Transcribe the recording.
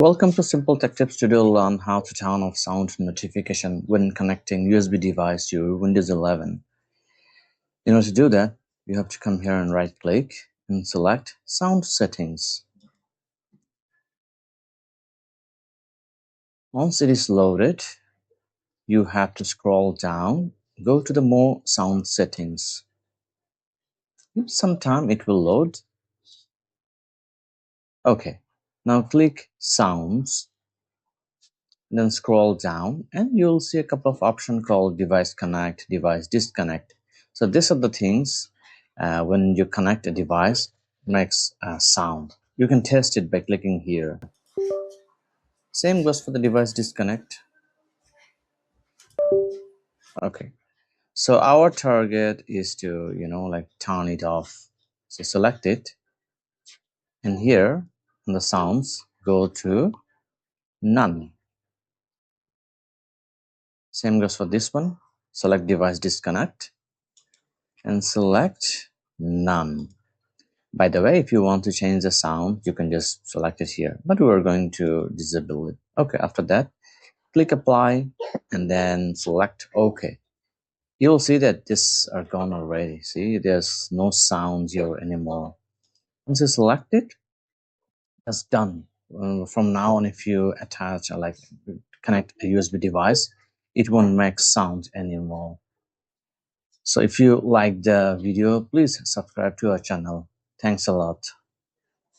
Welcome to Simple Tech Tips. Today we'll learn how to turn off sound notification when connecting USB device to your Windows 11. In order to do that, you have to come here and right click and select Sound Settings. Once it is loaded, you have to scroll down, go to the More Sound Settings. Give some time, it will load. Okay, now click Sounds. Then scroll down and you'll see a couple of options called device connect, device disconnect. So these are the things when you connect a device makes a sound. You can test it by clicking here. Same goes for the device disconnect. Okay, so our target is to like turn it off. So select it, and here in the sounds go to none. Same goes for this one. Select device disconnect and select none. By the way, if you want to change the sound, you can just select it here, but we're going to disable it. Okay, after that, click apply and then select OK. You'll see that this are gone already. See, there's no sounds here anymore. Once you select it, that's done. From now on, if you attach or like connect a USB device, it won't make sound anymore. So if you like the video, please subscribe to our channel. Thanks a lot.